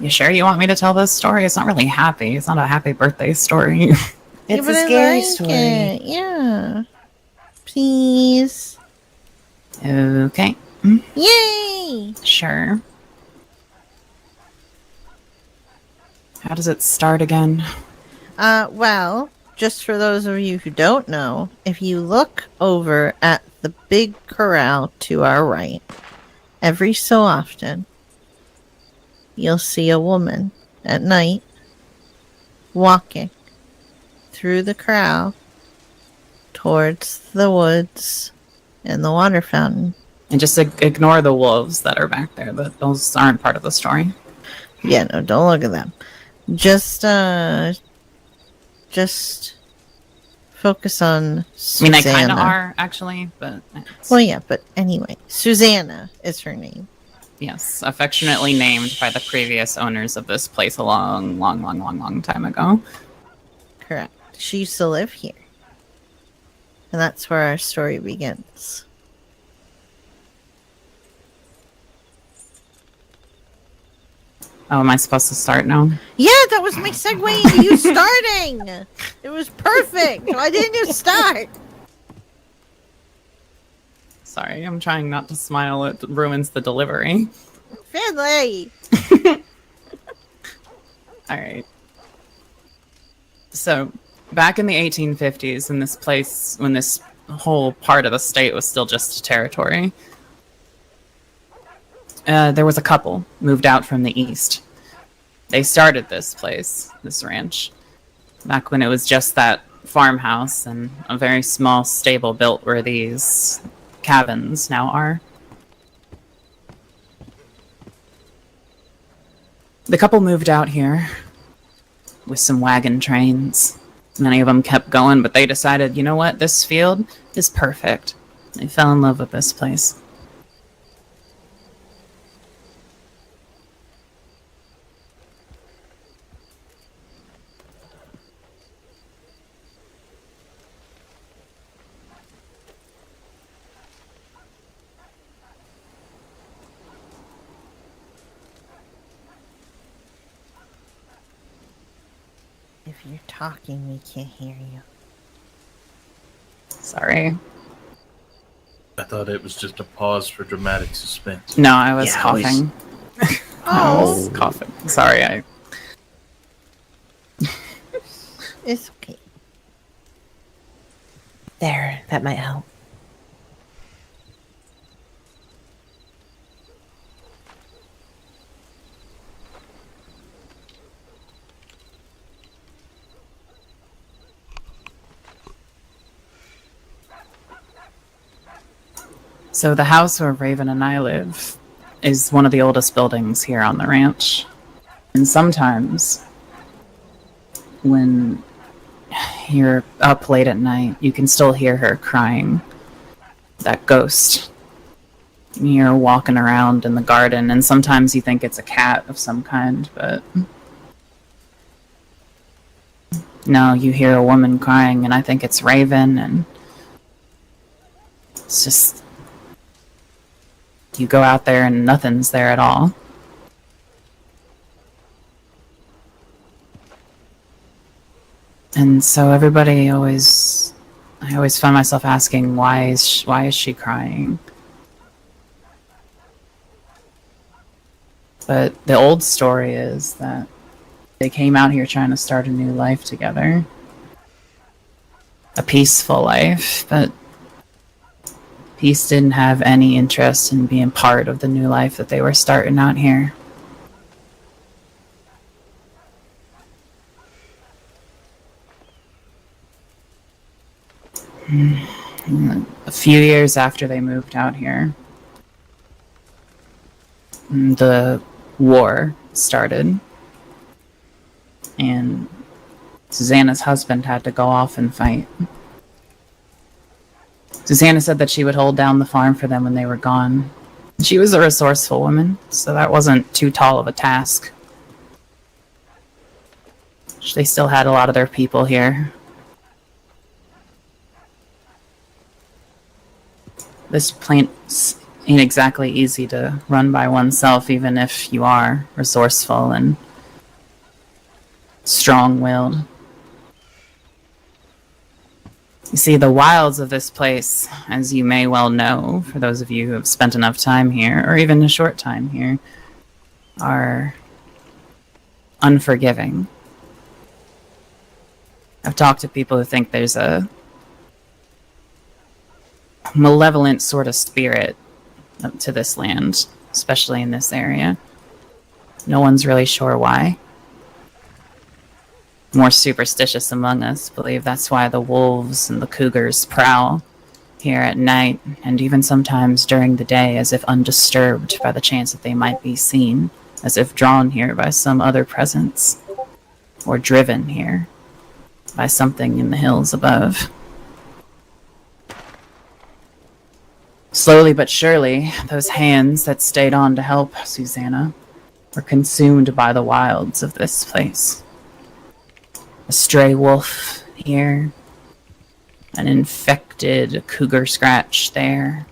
You sure you want me to tell this story? It's not really happy. It's not a happy birthday story. It's a scary story. Yeah. Please. Okay. Yay! Sure. How does it start again? Well, just for those of you who don't know, if you look over at the big corral to our right, every so often, you'll see a woman at night walking through the corral towards the woods and the water fountain. And just ignore the wolves that are back there. Those aren't part of the story. Yeah, no, don't look at them. Just focus on Suzanna. I mean, they kind of are, actually, but... Well, yeah, but anyway, Suzanna is her name. Yes, affectionately named by the previous owners of this place a long time ago. Correct. She used to live here. And that's where our story begins. Oh, am I supposed to start now? Yeah, that was my segue into you starting! It was perfect! Why didn't you start? Sorry, I'm trying not to smile. It ruins the delivery. Finley! Alright. So, back in the 1850s, in this place, when this whole part of the state was still just territory, there was a couple moved out from the east. They started this place, this ranch, back when it was just that farmhouse and a very small stable built where these cabins now are. The couple moved out here with some wagon trains. Many of them kept going, but they decided, you know what, this field is perfect. They fell in love with this place. If you're talking, we can't hear you. Sorry. I thought it was just a pause for dramatic suspense. No, I was coughing. I was Oh, coughing. Sorry, it's okay. There, that might help. So the house where Raven and I live is one of the oldest buildings here on the ranch. And sometimes when you're up late at night, you can still hear her crying. That ghost. You're walking around in the garden, and sometimes you think it's a cat of some kind, but no, you hear a woman crying, and I think it's Raven, and it's just... You go out there and nothing's there at all. And so I always find myself asking, why is she crying? But the old story is that they came out here trying to start a new life together. A peaceful life, but Peace didn't have any interest in being part of the new life that they were starting out here. A few years after they moved out here, the war started, and Susanna's husband had to go off and fight. Suzanna said that she would hold down the farm for them when they were gone. She was a resourceful woman, so that wasn't too tall of a task. They still had a lot of their people here. This ain't exactly easy to run by oneself, even if you are resourceful and strong-willed. You see, the wilds of this place, as you may well know, for those of you who have spent enough time here, or even a short time here, are unforgiving. I've talked to people who think there's a malevolent sort of spirit to this land, especially in this area. No one's really sure why. More superstitious among us believe that's why the wolves and the cougars prowl here at night, and even sometimes during the day, as if undisturbed by the chance that they might be seen, as if drawn here by some other presence, or driven here by something in the hills above. Slowly but surely, those hands that stayed on to help Suzanna were consumed by the wilds of this place. A stray wolf here, an infected cougar scratch there,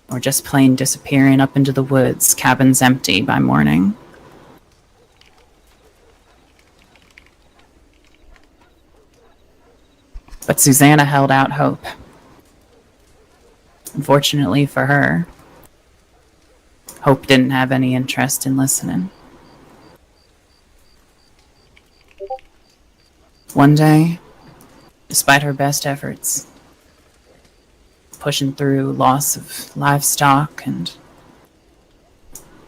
or just plain disappearing up into the woods, cabins empty by morning. But Suzanna held out hope. Unfortunately for her, hope didn't have any interest in listening. One day, despite her best efforts, pushing through loss of livestock and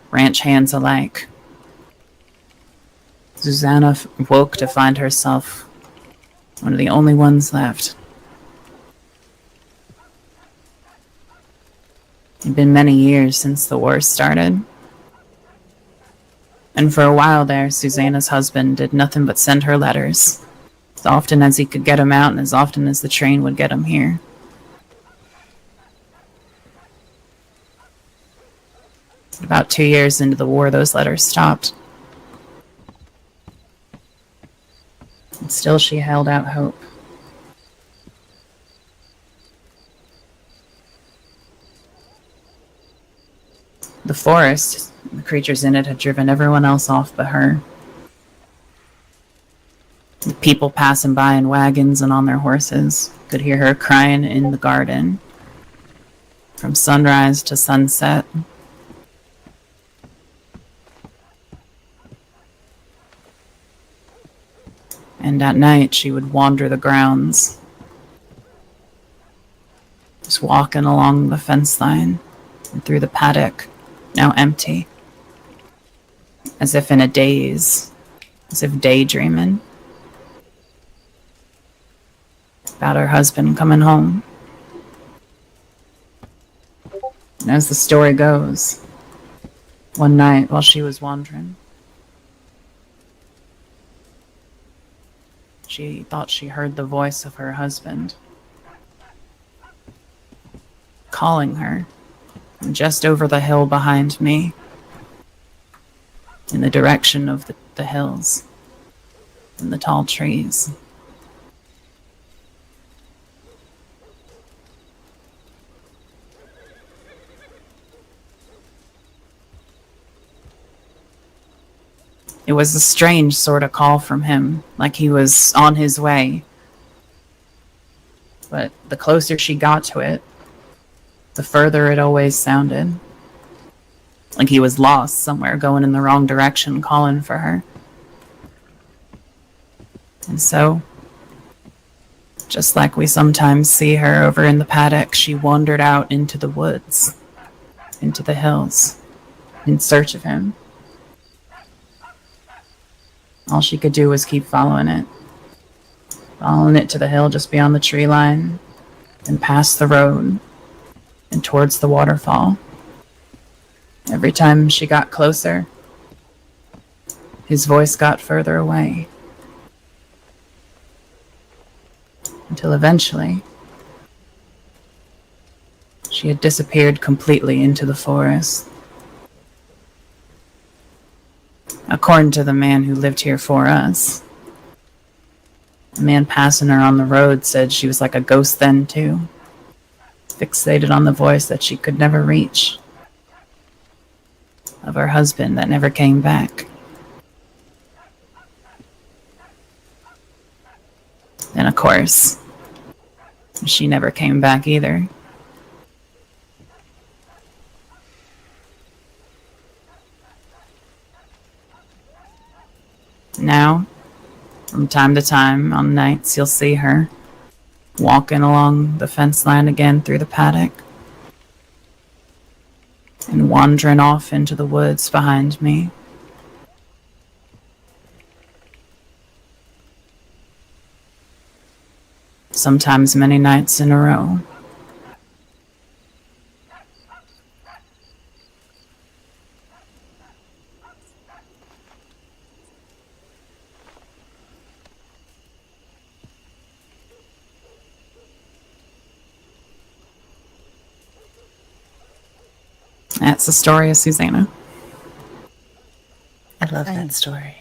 ranch hands alike, Suzanna woke to find herself one of the only ones left. It had been many years since the war started, and for a while there, Suzanna's husband did nothing but send her letters, as often as he could get them out and as often as the train would get them here. About 2 years into the war, those letters stopped. And still she held out hope. The forest, the creatures in it had driven everyone else off but her. The people passing by in wagons and on their horses could hear her crying in the garden from sunrise to sunset. And at night she would wander the grounds, just walking along the fence line and through the paddock, now empty, as if in a daze, as if daydreaming about her husband coming home. And as the story goes, one night while she was wandering, she thought she heard the voice of her husband calling her from just over the hill behind me in the direction of the hills and the tall trees. It was a strange sort of call from him, like he was on his way. But the closer she got to it, the further it always sounded. Like he was lost somewhere, going in the wrong direction, calling for her. And so, just like we sometimes see her over in the paddock, she wandered out into the woods, into the hills, in search of him. All she could do was keep following it to the hill just beyond the tree line, and past the road, and towards the waterfall. Every time she got closer, his voice got further away, until eventually she had disappeared completely into the forest. According to the man who lived here for us, the man passing her on the road said she was like a ghost then too. fixated on the voice that she could never reach, of her husband that never came back. And of course, she never came back either. Now, from time to time, on nights, you'll see her walking along the fence line again through the paddock and wandering off into the woods behind me. Sometimes many nights in a row. That's the story of Suzanna. I love that story.